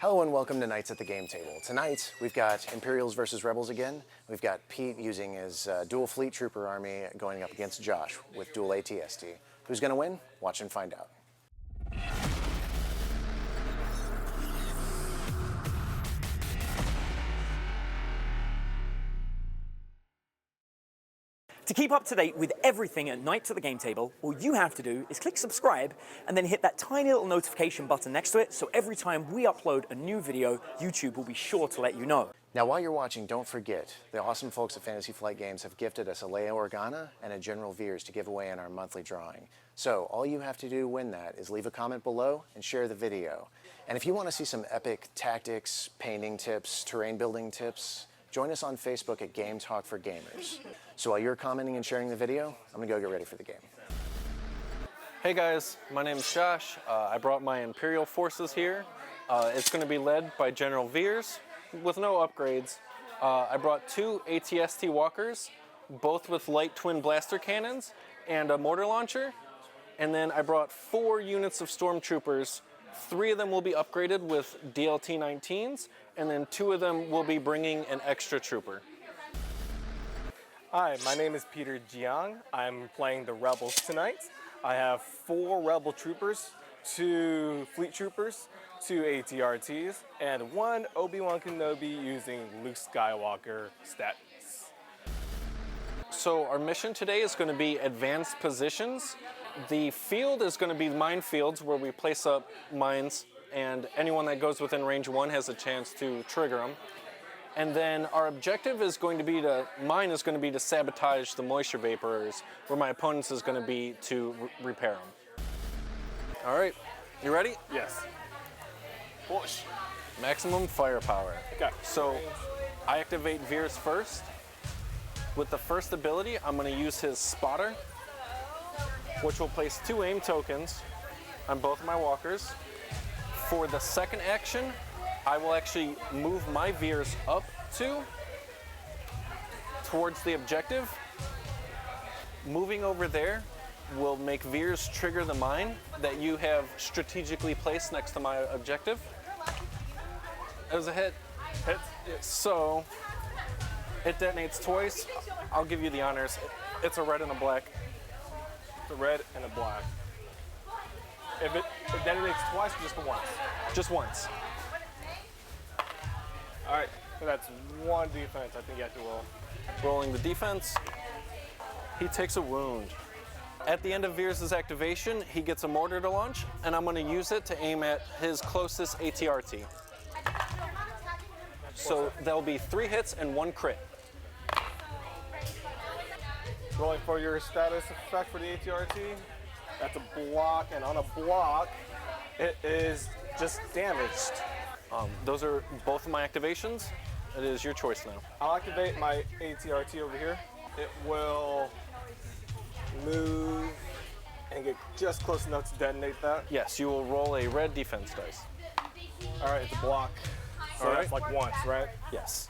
Hello and welcome to Knights at the Game Table. Tonight, we've got Imperials versus Rebels again. We've got Pete using his dual fleet trooper army going up against Josh with dual AT-ST. Who's gonna win? Watch and find out. To keep up to date with everything at Knights at the Game Table, all you have to do is click subscribe and then hit that tiny little notification button next to it, so every time we upload a new video, YouTube will be sure to let you know. Now while you're watching, don't forget, the awesome folks at Fantasy Flight Games have gifted us a Leia Organa and a General Veers to give away in our monthly drawing. So all you have to do to win that is leave a comment below and share the video. And if you want to see some epic tactics, painting tips, terrain building tips, join us on Facebook at Game Talk for Gamers. So while you're commenting and sharing the video, I'm gonna go get ready for the game. Hey guys, my name is Josh. I brought my Imperial Forces here. It's gonna be led by General Veers with no upgrades. I brought two AT-ST walkers, both with light twin blaster cannons and a mortar launcher. And then I brought 4 units of stormtroopers. 3 of them will be upgraded with DLT-19s, and then 2 of them will be bringing an extra trooper. Hi, my name is Peter Jiang. I'm playing the Rebels tonight. I have 4 Rebel troopers, 2 fleet troopers, 2 AT-STs, and 1 Obi-Wan Kenobi using Luke Skywalker stats. So our mission today is going to be advanced positions. The field is going to be minefields where we place up mines, and anyone that goes within range 1 has a chance to trigger them. And then our objective is going to be mine is going to be to sabotage the moisture vapors, where my opponent's is going to be to repair them. All right, you ready? Yes. Push. Maximum firepower. Okay. So I activate Veers first. With the first ability, I'm going to use his spotter, which will place 2 aim tokens on both of my walkers. For the second action, I will actually move my Veers up towards the objective. Moving over there will make Veers trigger the mine that you have strategically placed next to my objective. It was a hit. Hit. So it detonates twice. I'll give you the honors. It's a red and a black. It's a red and a black. If it detonates twice or just once? Just once. All right, so that's 1 defense. I think you have to roll. Rolling the defense. He takes a wound. At the end of Veers' activation, he gets a mortar to launch, and I'm going to use it to aim at his closest AT-RT. So there'll be 3 hits and 1 crit. Rolling for your status effect for the AT-RT. That's a block, and on a block, it is just damaged. Those are both of my activations. It is your choice now. I'll activate my AT-RT over here. It will move and get just close enough to detonate that. Yes, you will roll a red defense dice. All right, it's a block. So All right. that's like once, right? Yes.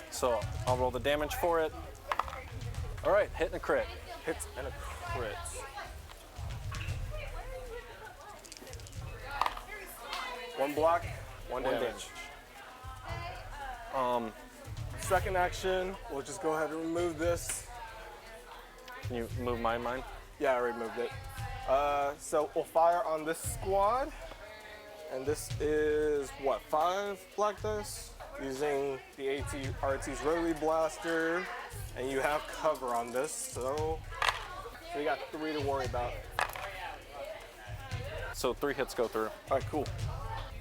So I'll roll the damage for it. All right, hit and a crit. Hits and a crit. One block, one damage. Second action, we'll just go ahead and remove this. Can you move mine? Yeah, I already moved it. So we'll fire on this squad. And this is, what, 5 black dice? Using the AT-RT's rotary blaster. And you have cover on this, so you got 3 to worry about. So 3 hits go through. All right, cool.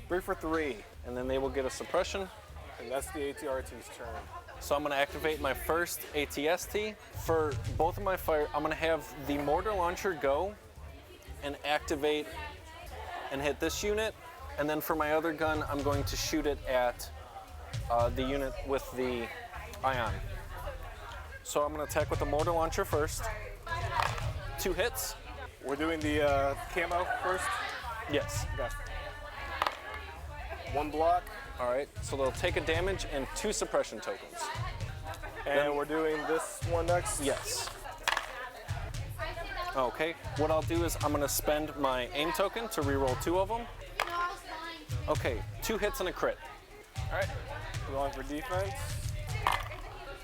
3 for 3. And then they will get a suppression. And that's the AT-RT's turn. So I'm going to activate my first AT-ST. For both of my fire, I'm going to have the mortar launcher go and activate and hit this unit. And then for my other gun, I'm going to shoot it at the unit with the ion. So I'm going to attack with the mortar launcher first. 2 hits. We're doing the camo first? Yes. Okay. 1 block. All right, so they'll take a damage and 2 suppression tokens. And Then- we're doing this one next? Yes. Okay, what I'll do is I'm gonna spend my aim token to reroll 2 of them. Okay, 2 hits and a crit. All right, going for defense.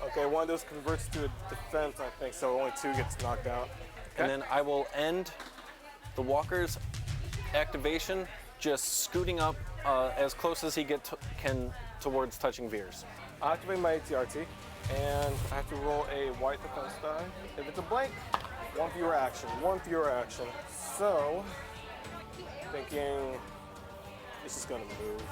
Okay, one of those converts to a defense, I think, so only 2 gets knocked out. Okay. And then I will end the walker's activation just scooting up as close as he can towards touching Veers. I activate my AT-RT, and I have to roll a white defense die. If it's a blank, 1 fewer action, 1 fewer action. So, thinking this is gonna move.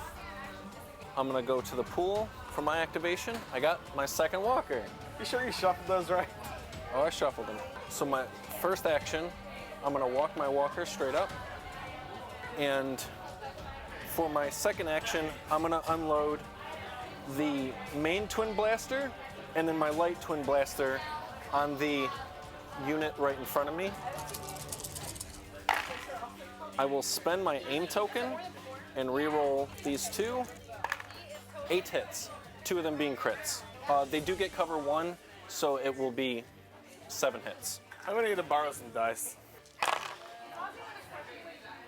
I'm gonna go to the pool for my activation. I got my second walker. You sure you shuffled those right? Oh, I shuffled them. So my first action, I'm gonna walk my walker straight up. And for my second action, I'm gonna unload the main twin blaster and then my light twin blaster on the unit right in front of me. I will spend my aim token and reroll these 2. 8 hits, 2 of them being crits. They do get cover 1, so it will be 7 hits. I'm gonna need to borrow some dice.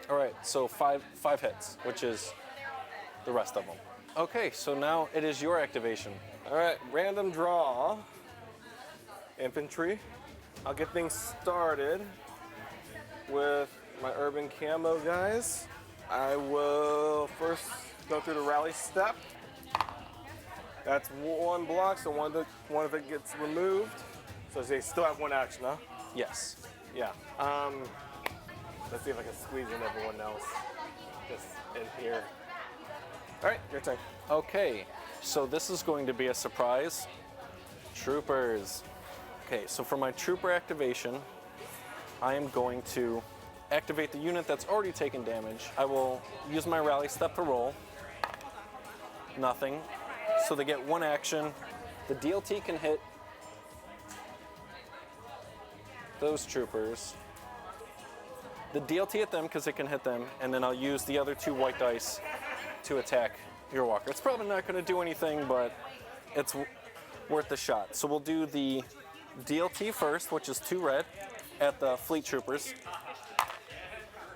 All right, so five hits, which is the rest of them. Okay, so now it is your activation. All right, random draw. Infantry. I'll get things started with my urban camo guys. I will first go through the rally step. That's 1 block, so one of it gets removed. So they still have 1 action, huh? Yes. Yeah. Let's see if I can squeeze in everyone else just in here. All right, your turn. Okay, so this is going to be a surprise. Troopers. Okay, so for my trooper activation, I am going to activate the unit that's already taken damage. I will use my rally step to roll. Nothing. So they get 1 action. The DLT can hit those troopers. The DLT hit them because it can hit them, and then I'll use the other 2 white dice to attack your walker. It's probably not going to do anything, but it's worth the shot. So we'll do the DLT first, which is 2 red at the fleet troopers.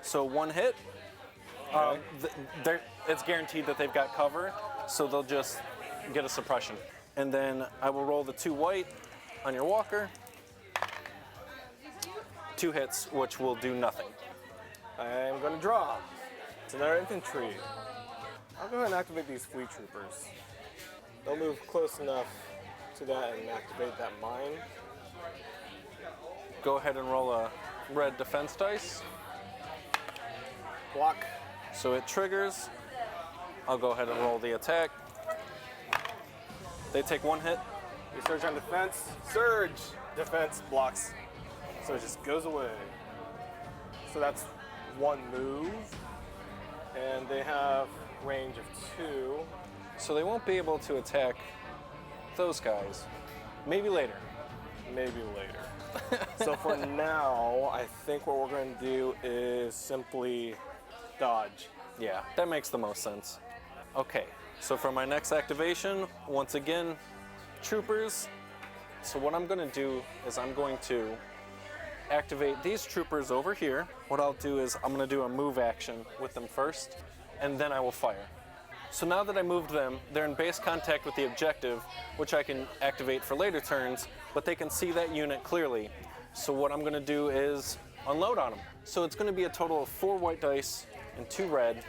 So 1 hit. It's guaranteed that they've got cover, so they'll just get a suppression. And then I will roll the 2 white on your walker. 2 hits, which will do nothing. I'm gonna draw. It's another infantry. I'll go ahead and activate these fleet troopers. They'll move close enough to that and activate that mine. Go ahead and roll a red defense dice. Block. So it triggers. I'll go ahead and roll the attack. They take 1 hit. You surge on defense. Surge! Defense blocks. So it just goes away. So that's 1 move. And they have range of 2. So they won't be able to attack those guys. Maybe later. Maybe later. So for now, I think what we're going to do is simply dodge. Yeah, that makes the most sense. Okay, so for my next activation, once again, troopers. So what I'm going to do is I'm going to activate these troopers over here. What I'll do is I'm going to do a move action with them first, and then I will fire. So now that I moved them, they're in base contact with the objective, which I can activate for later turns, but they can see that unit clearly. So what I'm going to do is unload on them. So it's going to be a total of 4 white dice and 2 red.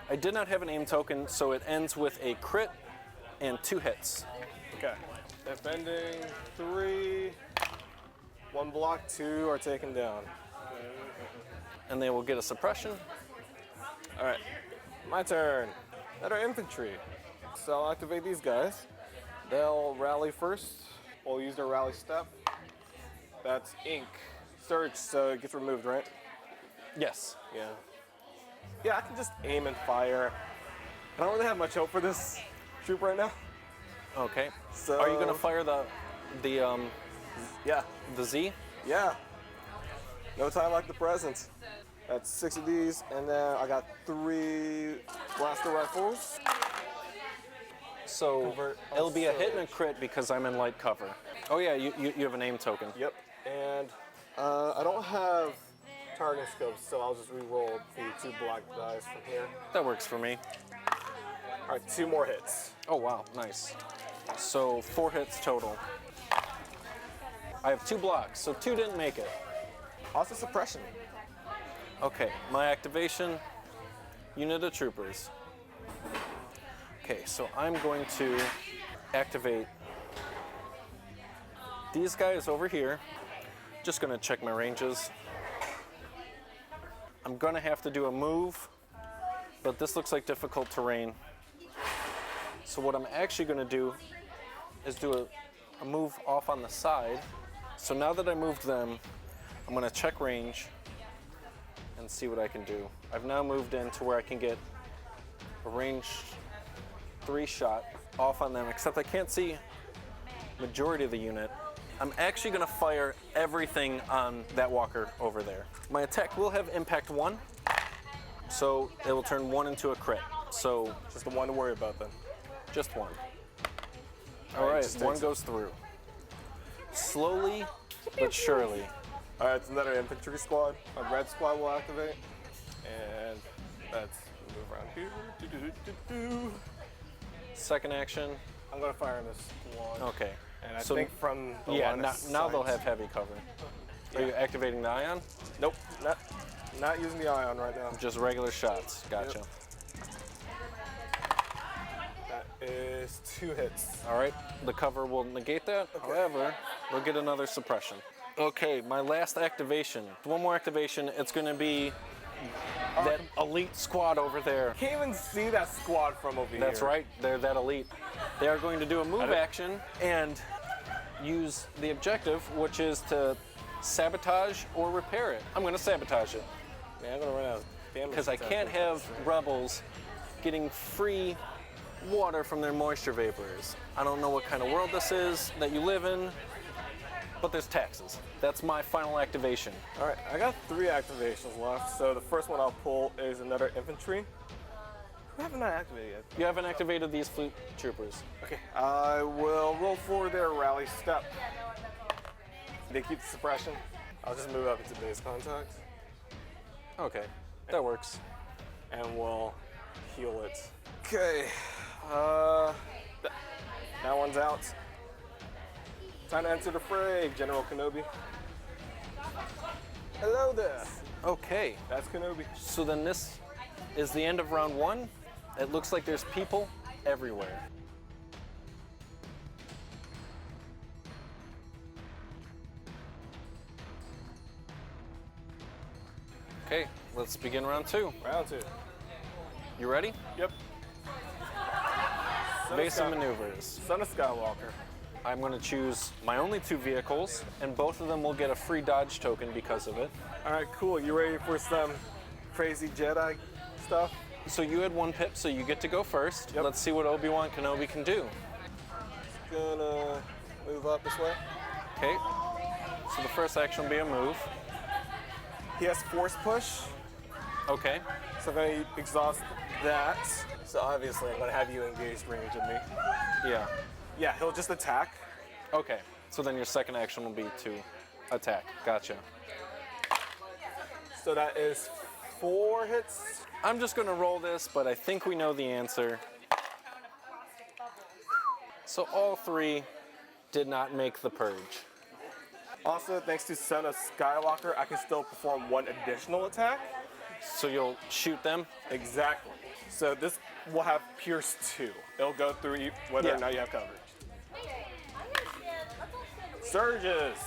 I did not have an aim token, so it ends with a crit and 2 hits. Okay. Defending 3. 1 block, 2 are taken down. And they will get a suppression. All right, my turn. That are infantry. So I'll activate these guys. They'll rally first. We'll use their rally step. That's ink. Surge, so it gets removed, right? Yes. Yeah. Yeah, I can just aim and fire. I don't really have much hope for this troop right now. Okay. So Are you going to fire the Yeah. Z? Yeah. No time like the present. That's 6 of these, and then I got 3 blaster rifles. So Convert it'll be a hit surge. and a crit because I'm in light cover. Oh yeah, you have a name token. Yep. And I don't have targeting scopes, so I'll just re-roll the 2 black dice from here. That works for me. All right, 2 more hits. Oh, wow, nice. So 4 hits total. I have 2 blocks, so 2 didn't make it. Also suppression. Okay, my activation, unit of troopers. Okay, so I'm going to activate these guys over here. Just gonna check my ranges. I'm gonna have to do a move, but this looks like difficult terrain. So what I'm actually gonna do is do a move off on the side. So now that I moved them, I'm gonna check range and see what I can do. I've now moved in to where I can get a range 3 shot off on them, except I can't see majority of the unit. I'm actually gonna fire everything on that walker over there. My attack will have impact 1, so it will turn 1 into a crit. So Just the one to worry about then. just 1. All right, just 1 takes goes through. Slowly but surely. All right, it's another infantry squad. A red squad will activate, and let's move around here. Do-do-do-do-do. Second action. I'm gonna fire on this squad. Okay. And I So- think from the Yeah, line of now they'll sight- have heavy cover. Are you activating the ion? Nope, not using the ion right now. Just regular shots. Gotcha. Yep. That is 2 hits. All right, the cover will negate that. However, we'll get another suppression. Okay, my last activation. One more activation. It's going to be that elite squad over there. Can't even see that squad from over here. That's right, they're that elite. They are going to do a move action and use the objective, which is to sabotage or repair it. I'm going to sabotage it Man, I'm gonna run out of damage. because I can't have rebels getting free water from their moisture vapors. I don't know what kind of world this is that you live in, but there's taxes. That's my final activation. All right, I got 3 activations left. So the first one I'll pull is another infantry. Who haven't I activated yet? You haven't activated these fleet troopers. Okay, I will roll for their rally step. They keep the suppression. I'll just move up into base contact, Okay, that works. and we'll heal it. Okay, that one's out. Time to enter the fray, General Kenobi. Hello there. Okay, That's Kenobi. so then this is the end of round 1. It looks like there's people everywhere. Okay, let's begin round 2. Round 2. You ready? Yep. Base of maneuvers. Son of Skywalker. I'm going to choose my only 2 vehicles, and both of them will get a free dodge token because of it. All right, cool. You ready for some crazy Jedi stuff? So you had 1 pip, so you get to go first. Yep. Let's see what Obi-Wan Kenobi can do. Gonna move up this way. Okay, so the first action will be a move. He has force push, Okay, so I'm gonna exhaust that. So obviously I'm gonna have you engaged range of me. yeah. Yeah, he'll just attack. Okay, so then your second action will be to attack. Gotcha. So that is 4 hits. I'm just gonna roll this, but I think we know the answer. So all 3 did not make the purge. Also, thanks to Son of Skywalker, I can still perform 1 additional attack. So you'll shoot them? Exactly. So this will have Pierce 2. It'll go through whether Yeah. or not you have coverage. Surges.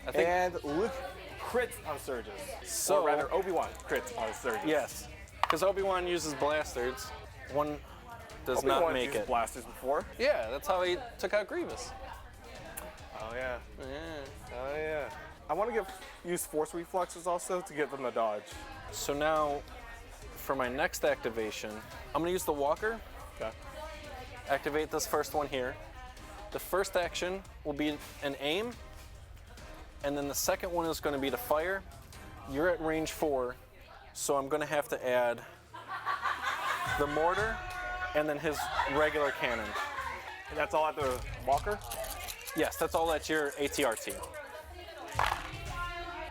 I think- And Luke crits on surges. So- or rather, Obi-Wan crits on surges. Yes, because Obi-Wan uses blasters. 1 does Obi-Wan's not make used it. blasters before. Yeah, that's how he took out Grievous. Oh yeah. Yeah. Oh yeah. I want to use force reflexes also to give them a dodge. So now, for my next activation, I'm gonna use the walker. Okay. Activate this first one here. The first action will be an aim, and then the second one is going to be to fire. You're at range 4, so I'm going to have to add the mortar and then his regular cannon. And that's all at the walker. Yes, that's all at your AT-RT.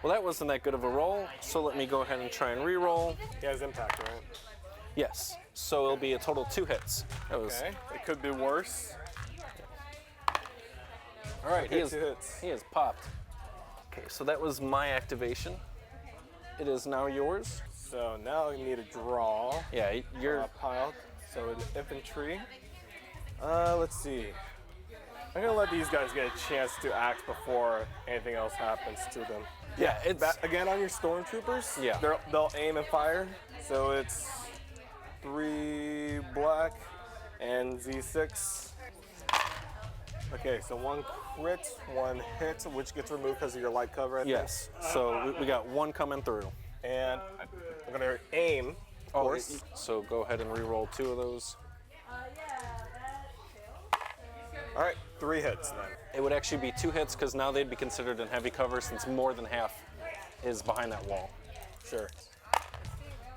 Well, that wasn't that good of a roll, so let me go ahead and try and re-roll. He has impact, right? Yes, so it'll be a total of 2 hits. That was, Okay, it could be worse. all right, Okay, 2 hits. he has popped. Okay, so that was my activation. It is now yours. So now you need to draw Yeah, you're, a pile. So it's infantry. Let's see. I'm gonna let these guys get a chance to act before anything else happens to them. yeah, it's, Again, on your stormtroopers, Yeah. they'll aim and fire. So it's 3 black and Z6. Okay, so 1 crit, 1 hit, which gets removed because of your light cover, I think. yes. So we got 1 coming through. And I'm gonna aim, of course. So go ahead and re-roll 2 of those. All right, 3 hits then. It would actually be 2 hits because now they'd be considered in heavy cover since more than half is behind that wall. Sure.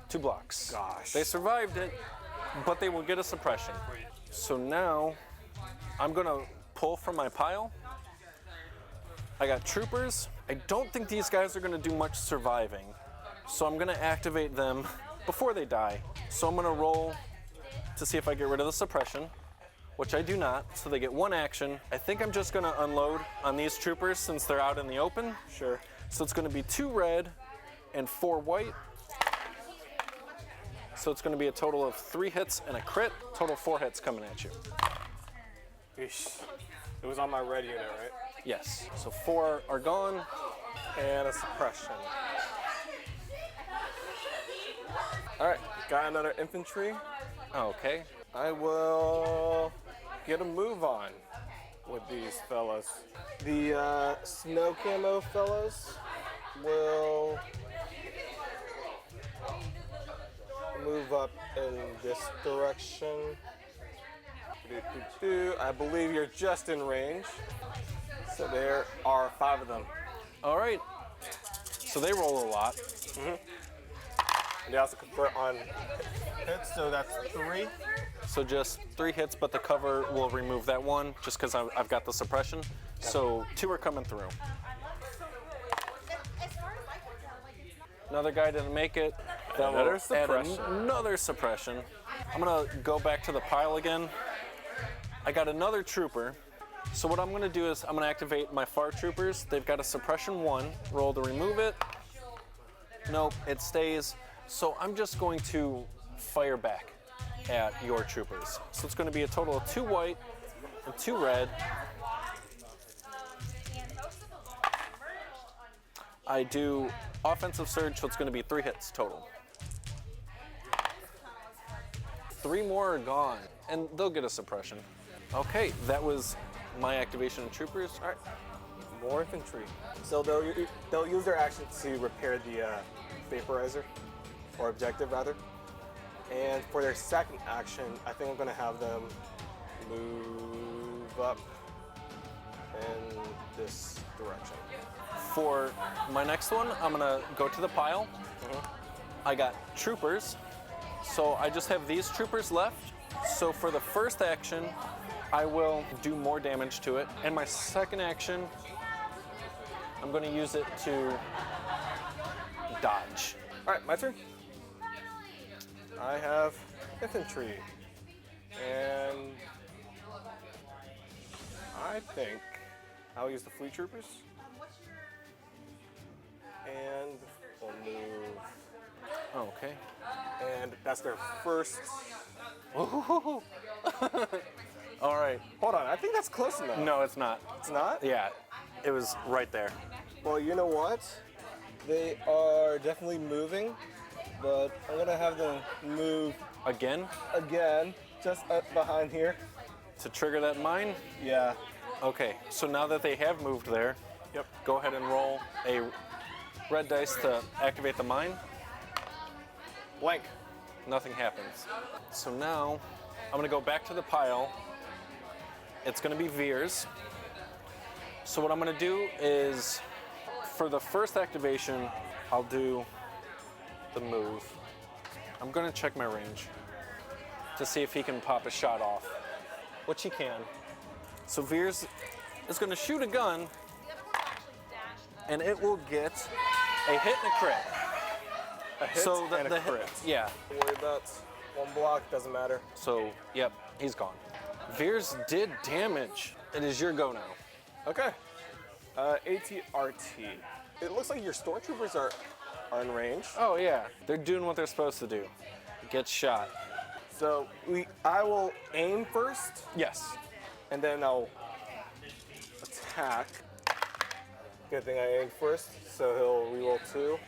2 blocks. Gosh. They survived it, but they will get a suppression. So now I'm gonna pull from my pile. I got troopers. I don't think these guys are gonna do much surviving. So I'm gonna activate them before they die. So I'm gonna roll to see if I get rid of the suppression, which I do not, so they get 1 action. I think I'm just gonna unload on these troopers since they're out in the open. Sure. So it's gonna be 2 red and 4 white. So it's gonna be a total of 3 hits and a crit, total 4 hits coming at you. Eesh. It was on my red unit, right? Yes, so 4 are gone. And a suppression. All right, got another infantry. Okay, I will get a move on with these fellas. The snow camo fellas will move up in this direction. I believe you're just in range. So there are 5 of them. all right. So they roll a lot. And they also convert on hits, so that's 3. So just 3 hits, but the cover will remove that 1 just because I've got the suppression. So 2 are coming through. Another guy didn't make it. That will Another add suppression. another suppression. I'm gonna go back to the pile again. I got another trooper. So what I'm gonna do is I'm gonna activate my far troopers. They've got a suppression 1. Roll to remove it. Nope, it stays. So I'm just going to fire back at your troopers. So it's gonna be a total of 2 white and 2 red. I do offensive surge, so it's gonna be 3 hits total. 3 more are gone, and they'll get a suppression. Okay, that was my activation of troopers. All right, more infantry. So they'll use their action to repair the vaporizer, or objective rather. And for their second action, I think I'm gonna have them move up in this direction. For my next one, I'm gonna go to the pile. I got troopers, so I just have these troopers left. So for the first action, I will do more damage to it. And my second action, I'm gonna use it to dodge. All right, my turn. I have infantry, and I think I'll use the fleet troopers, and we'll move, Okay. and that's their first. All right. Hold on, I think that's close enough. No, it's not. It's not? Yeah, it was right there. Well, you know what? They are definitely moving, but I'm gonna have them move Again, again, just up behind here. to trigger that mine. Yeah. Okay, so now that they have moved there, Yep. go ahead and roll a red dice to activate the mine. Blank. Nothing happens. So now I'm gonna go back to the pile. It's gonna be Veers. So what I'm gonna do is, for the first activation, I'll do the move. I'm gonna check my range to see if he can pop a shot off, which he can. So Veers is gonna shoot a gun, and it will get A hit and a crit. A hit So and a hit- crit. yeah. Don't worry about one block, doesn't matter. So, yep, he's gone. Veers did damage. It is your go now. Okay. AT-RT. It looks like your stormtroopers are in range. Oh yeah, they're doing what they're supposed to do. Get shot. So I will aim first, Yes. and then I'll attack. Good thing I aimed first, so he'll reroll 2.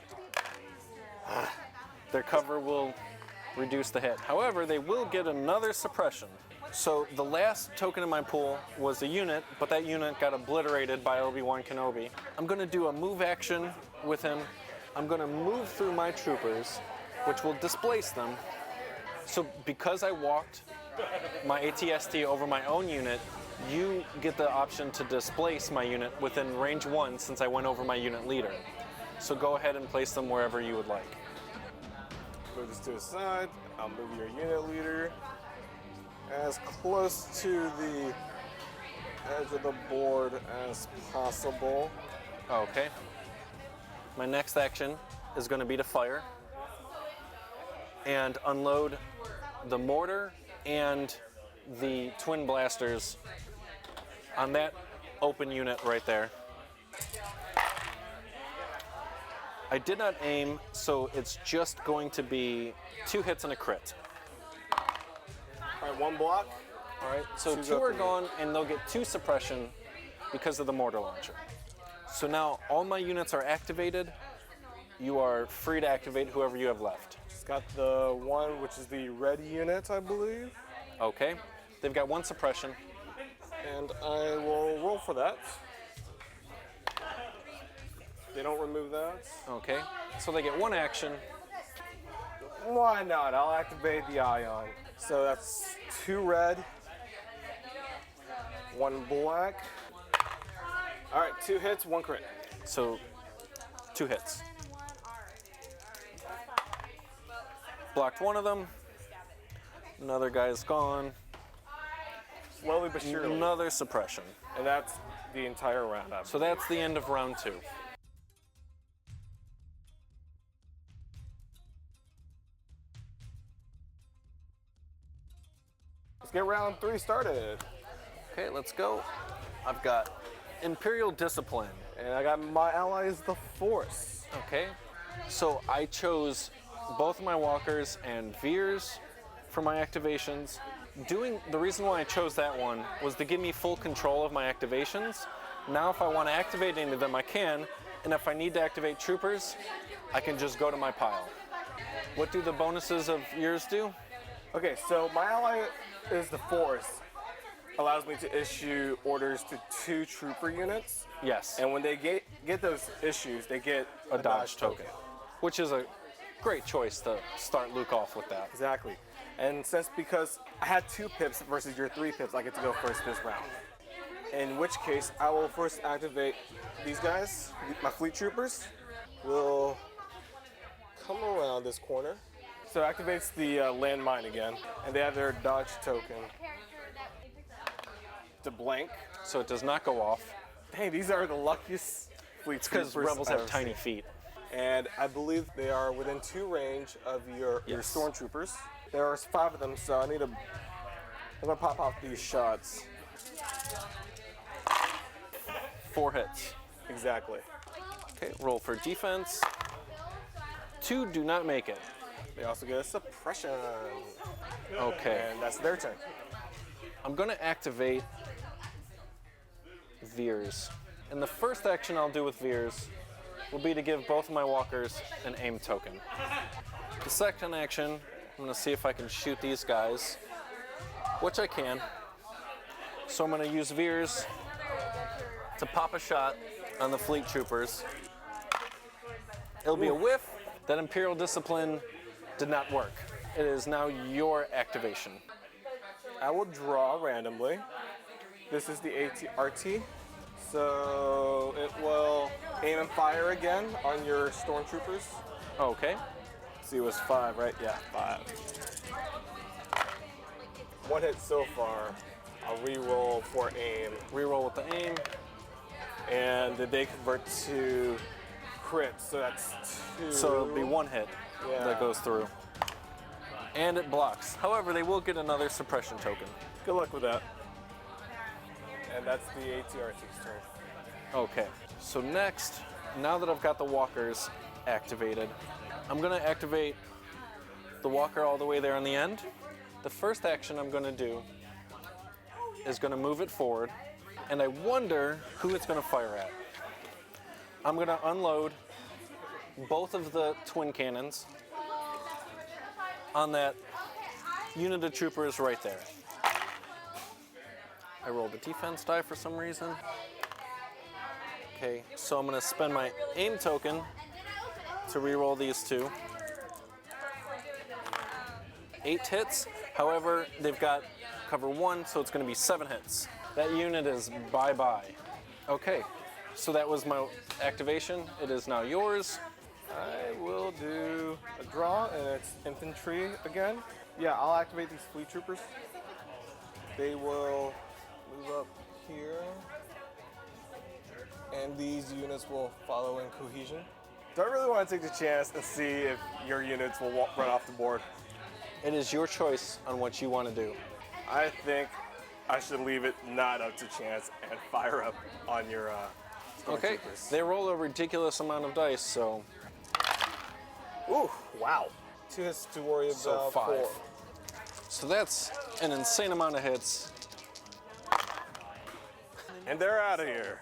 Their cover will reduce the hit. However, they will get another suppression. So the last token in my pool was a unit, but that unit got obliterated by Obi-Wan Kenobi. I'm going to do a move action with him. I'm going to move through my troopers, which will displace them. So because I walked my AT-ST over my own unit, you get the option to displace my unit within range 1 since I went over my unit leader. So go ahead and place them wherever you would like. Move this to the side. I'll move your unit leader as close to the edge of the board as possible. Okay. My next action is going to be to fire and unload the mortar and the twin blasters on that open unit right there. I did not aim, so it's just going to be 2 hits and a crit. All right, 1 block. All right, so Choose 2 up are for you. gone, and they'll get 2 suppression because of the mortar launcher. So now all my units are activated. You are free to activate whoever you have left. It's got the one, which is the red unit, I believe. Okay, they've got 1 suppression. And I will roll for that. They don't remove that. Okay, so they get 1 action. Why not? I'll activate the ion. So that's 2 red, 1 black. All right, 2 hits, 1 crit. So 2 hits. Blocked 1 of them. Another guy's gone. Slowly but surely. Another suppression. And that's the entire round. So that's the end of round 2. Let's get round 3 started. Okay, let's go. I've got Imperial Discipline. And I got my allies, the Force. Okay, so I chose both of my walkers and Veers for my activations. The reason why I chose that one was to give me full control of my activations. Now if I want to activate any of them, I can, and if I need to activate troopers, I can just go to my pile. What do the bonuses of yours do? Okay, so my ally is the Force. Allows me to issue orders to 2 trooper units. Yes, And when they get those issues, they get a dodge token, which is a great choice to start Luke off with that. Exactly. And because I had 2 pips versus your 3 pips, I get to go first this round. In which case, I will first activate these guys. My fleet troopers will come around this corner. So it activates the landmine again, and they have their dodge token to blank. So it does not go off. Hey, these are the luckiest fleet Because troopers rebels I've have ever tiny seen. feet. And I believe they are within 2 range of your Yes. stormtroopers. There are 5 of them, so I'm gonna pop off these shots. 4 hits. Exactly. Okay, roll for defense. 2 do not make it. They also get a suppression, Okay. and that's their turn. I'm going to activate Veers. And the first action I'll do with Veers will be to give both of my walkers an aim token. The second action, I'm going to see if I can shoot these guys, which I can. So I'm going to use Veers to pop a shot on the fleet troopers. It'll be a whiff. That Imperial Discipline did not work. It is now your activation. I will draw randomly. This is the AT-RT. So it will aim and fire again on your stormtroopers. Okay. See, it was 5, right? Yeah, 5. 1 hit so far. I'll re-roll for aim. Reroll with the aim. And did they convert to crit, so that's 2. So it'll be 1 hit Yeah. that goes through. And it blocks. However, they will get another suppression token. Good luck with that. And that's the AT-STs turn. Okay, so next, now that I've got the walkers activated, I'm gonna activate the walker all the way there on the end. The first action I'm gonna do is gonna move it forward, and I wonder who it's gonna fire at. I'm gonna unload both of the twin cannons on that unit of troopers right there. I rolled a defense die for some reason. Okay, so I'm gonna spend my aim token to re-roll these 2. 8 hits, however, they've got cover 1, so it's gonna be 7 hits. That unit is bye-bye. Okay, so that was my activation. It is now yours. I will do a draw, and it's infantry again. Yeah, I'll activate these fleet troopers. They will move up here, and these units will follow in cohesion. Do I really want to take the chance and see if your units will run off the board? It is your choice on what you want to do. I think I should leave it not up to chance and fire up on your Okay, stormtroopers. they roll a ridiculous amount of dice, so Ooh, wow. 2 hits to worry about. So 5. 4. So that's an insane amount of hits. And they're out of here.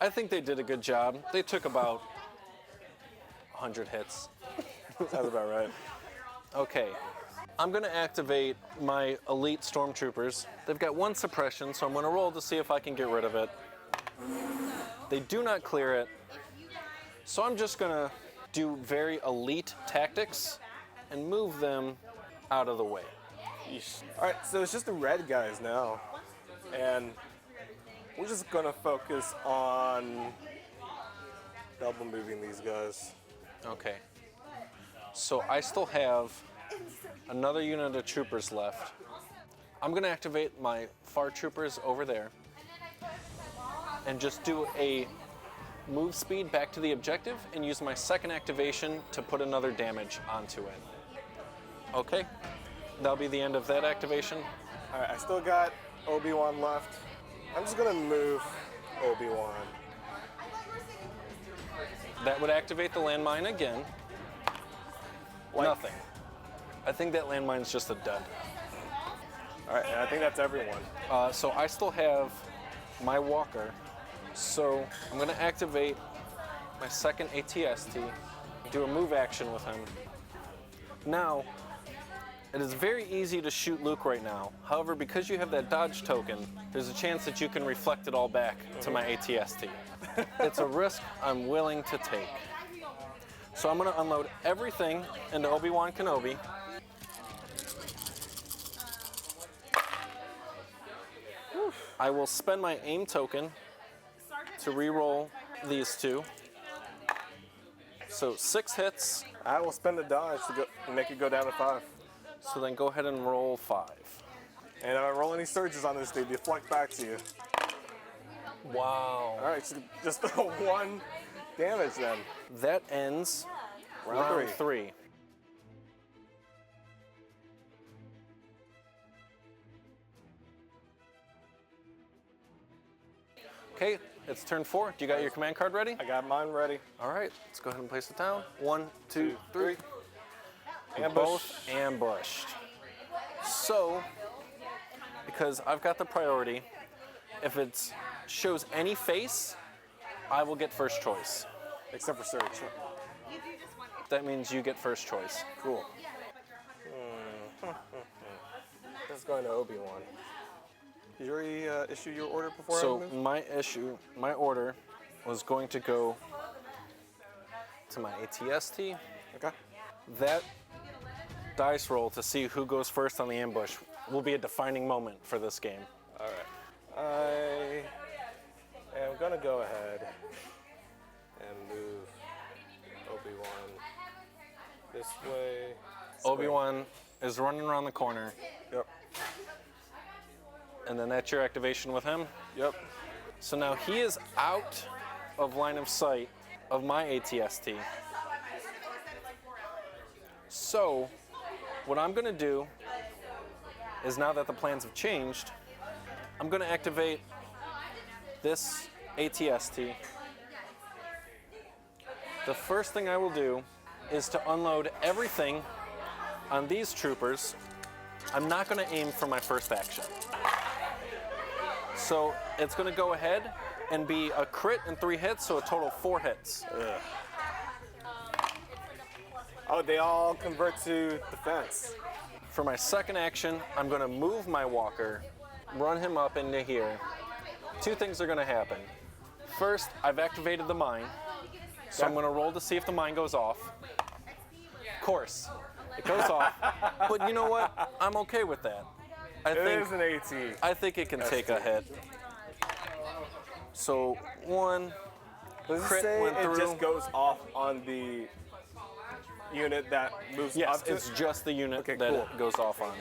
I think they did a good job. They took about 100 hits. Sounds about right. Okay, I'm gonna activate my elite stormtroopers. They've got 1 suppression, so I'm gonna roll to see if I can get rid of it. They do not clear it, so I'm just gonna do very elite tactics and move them out of the way. Yeesh. All right, so it's just the red guys now, and we're just gonna focus on double moving these guys. Okay, so I still have another unit of troopers left. I'm gonna activate my far troopers over there and just do a move speed back to the objective and use my second activation to put another damage onto it. Okay, that'll be the end of that activation. All right, I still got Obi-Wan left. I'm just gonna move Obi-Wan. That would activate the landmine again. Nothing. I think that landmine's just a dud. All right, and I think that's everyone. So I still have my walker. So I'm gonna activate my second AT-ST, do a move action with him. Now, it is very easy to shoot Luke right now. However, because you have that dodge token, there's a chance that you can reflect it all back to my AT-ST. It's a risk I'm willing to take. So I'm gonna unload everything into Obi-Wan Kenobi. I will spend my aim token to re-roll these 2. So 6 hits. I will spend a dodge to make it go down to 5. So then go ahead and roll 5. And if I roll any surges on this, they deflect back to you. Wow. All right, so just 1 damage then. That ends round 3. Okay, it's turn 4. Do you got your command card ready? I got mine ready. All right, let's go ahead and place it down. 1, 2, 3. Ambush. Both ambushed. So, because I've got the priority, if it shows any face, I will get first choice. Except for Surge. That means you get first choice. Cool. Let's go into Obi-Wan. Did you already issue your order before I So move? my order was going to go to my AT-ST. Okay. That dice roll to see who goes first on the ambush will be a defining moment for this game. All right. I am gonna go ahead and move Obi-Wan this way. Obi-Wan is running around the corner, Yep. and then that's your activation with him. Yep. So now he is out of line of sight of my AT-ST. So, what I'm going to do is, now that the plans have changed, I'm going to activate this AT-ST. The first thing I will do is to unload everything on these troopers. I'm not going to aim for my first action. So it's going to go ahead and be a crit and 3 hits, so a total of 4 hits. Ugh. Oh, they all convert to defense. For my second action, I'm going to move my walker, run him up into here. 2 things are going to happen. First, I've activated the mine, so I'm going to roll to see if the mine goes off. Of course, it goes off, but you know what? I'm okay with that. I It is an AT. I think it can take a hit. So 1 Does it crit say went it through. just goes off on the unit that moves Yes, up to? it's just the unit Okay, that cool. it goes off on.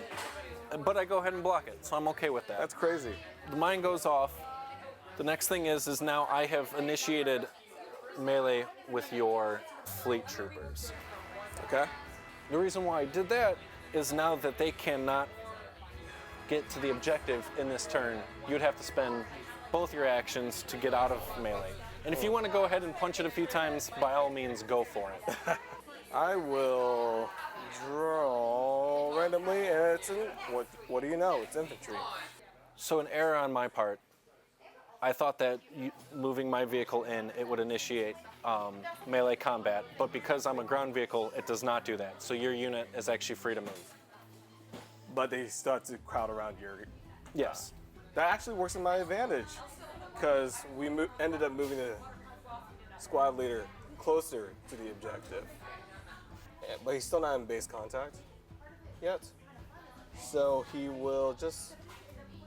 But I go ahead and block it, so I'm okay with that. That's crazy. The mine goes off. The next thing is now I have initiated melee with your fleet troopers. Okay. The reason why I did that is now that they cannot get to the objective in this turn, you'd have to spend both your actions to get out of melee. And if you want to go ahead and punch it a few times, by all means, go for it. I will draw randomly, and it's what do you know? It's infantry. So an error on my part. I thought that moving my vehicle in, it would initiate melee combat, but because I'm a ground vehicle, it does not do that. So your unit is actually free to move. But they start to crowd around your. Yes. That actually works in my advantage, because we ended up moving the squad leader closer to the objective. Yeah, but he's still not in base contact yet. So he will just,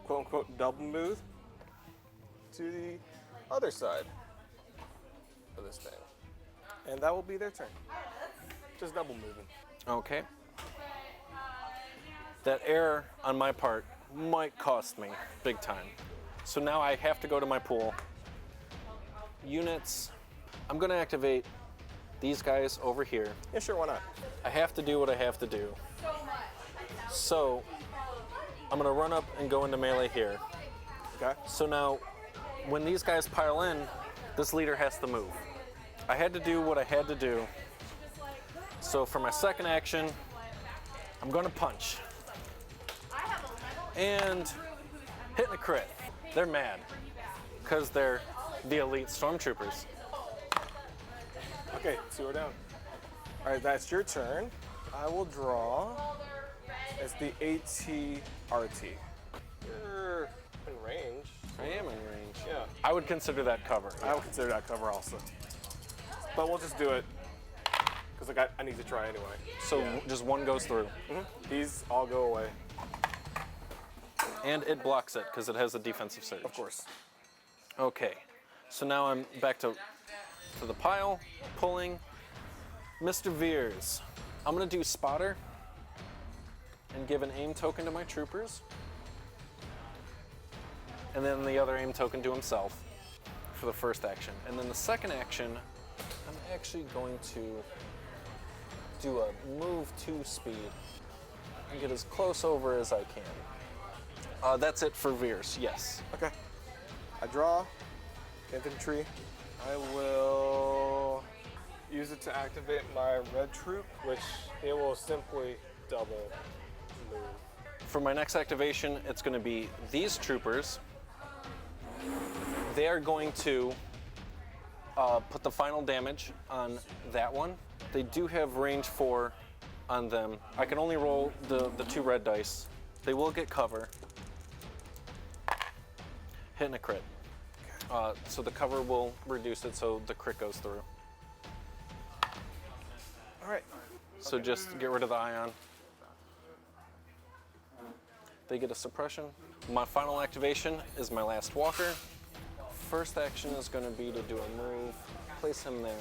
quote unquote, double move to the other side of this thing. And that will be their turn. Just double moving. Okay. That error on my part might cost me big time. So now I have to go to my pool. Units, I'm gonna activate these guys over here. Yeah, sure, why not? I have to do what I have to do. So I'm gonna run up and go into melee here. Okay. So now, when these guys pile in, this leader has to move. I had to do what I had to do. So for my second action, I'm gonna punch. And hitting a crit. They're mad, because they're the elite stormtroopers. Okay, 2 are down. All right, that's your turn. I will draw. It's the AT-RT. You're in range. I am in range. Yeah. I would consider that cover. I would consider that cover also. But we'll just do it, because I need to try anyway. So just 1 goes through. These all go away. And it blocks it, because it has a defensive surge. Of course. Okay, so now I'm back to the pile, pulling. Mr. Veers, I'm gonna do spotter and give an aim token to my troopers. And then the other aim token to himself for the first action. And then the second action, I'm actually going to do a move 2 speed and get as close over as I can. That's it for Veers, yes. Okay. I draw infantry. I will use it to activate my red troop, which it will simply double move. For my next activation, it's going to be these troopers. They are going to put the final damage on that one. They do have range 4 on them. I can only roll the 2 red dice. They will get cover. Hitting a crit. So the cover will reduce it so the crit goes through. All right. So just get rid of the ion. They get a suppression. My final activation is my last walker. First action is going to be to do a move, place him there.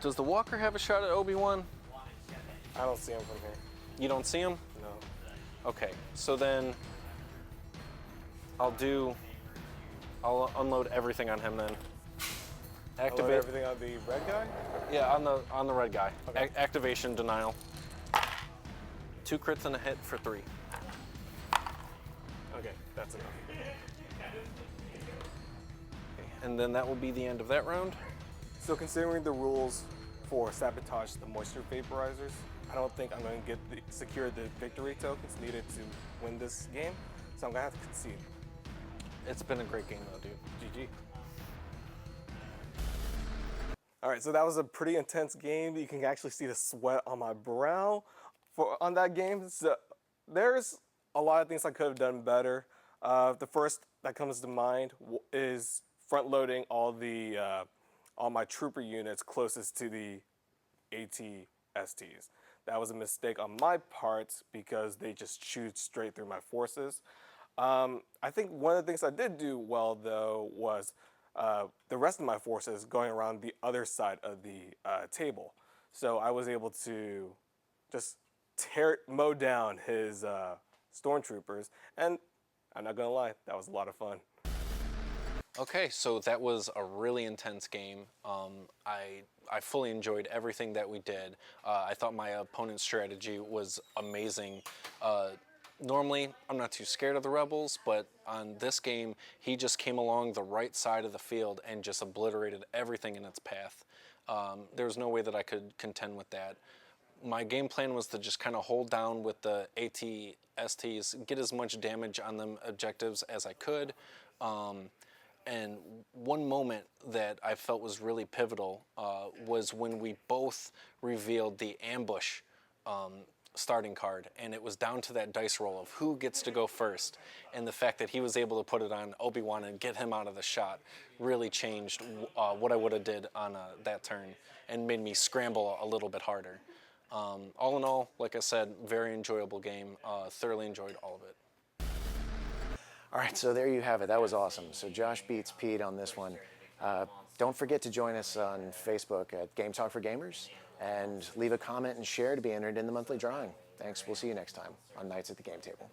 Does the walker have a shot at Obi-Wan? I don't see him from here. You don't see him? No. Okay, so then I'll unload everything on him then. Load Activate everything on the red guy? Yeah, on the red guy. Okay. Activation denial. 2 crits and a hit for 3. Okay, that's enough. And then that will be the end of that round. So considering the rules for sabotage the moisture vaporizers, I don't think I'm going to secure the victory tokens needed to win this game, so I'm going to have to concede. It's been a great game though, dude. GG. All right, so that was a pretty intense game. You can actually see the sweat on my brow on that game. So there's a lot of things I could have done better. The first that comes to mind is front loading all my trooper units closest to the AT-STs. That was a mistake on my part because they just chewed straight through my forces. I think one of the things I did do well though was the rest of my forces going around the other side of the table. So I was able to just mow down his stormtroopers, and I'm not gonna lie, that was a lot of fun. Okay, so that was a really intense game. I fully enjoyed everything that we did. I thought my opponent's strategy was amazing. Normally, I'm not too scared of the rebels, but on this game, he just came along the right side of the field and just obliterated everything in its path. There was no way that I could contend with that. My game plan was to just kind of hold down with the AT-STs, get as much damage on them objectives as I could. And one moment that I felt was really pivotal was when we both revealed the ambush starting card, and it was down to that dice roll of who gets to go first, and the fact that he was able to put it on Obi-Wan and get him out of the shot really changed what I would have did on that turn and made me scramble a little bit harder. All in all, like I said, very enjoyable game. Thoroughly enjoyed all of it. All right, so there you have it. That was awesome. So Josh beats Pete on this one. Don't forget to join us on Facebook at Game Talk for Gamers, and leave a comment and share to be entered in the monthly drawing. Thanks. We'll see you next time on Nights at the Game Table.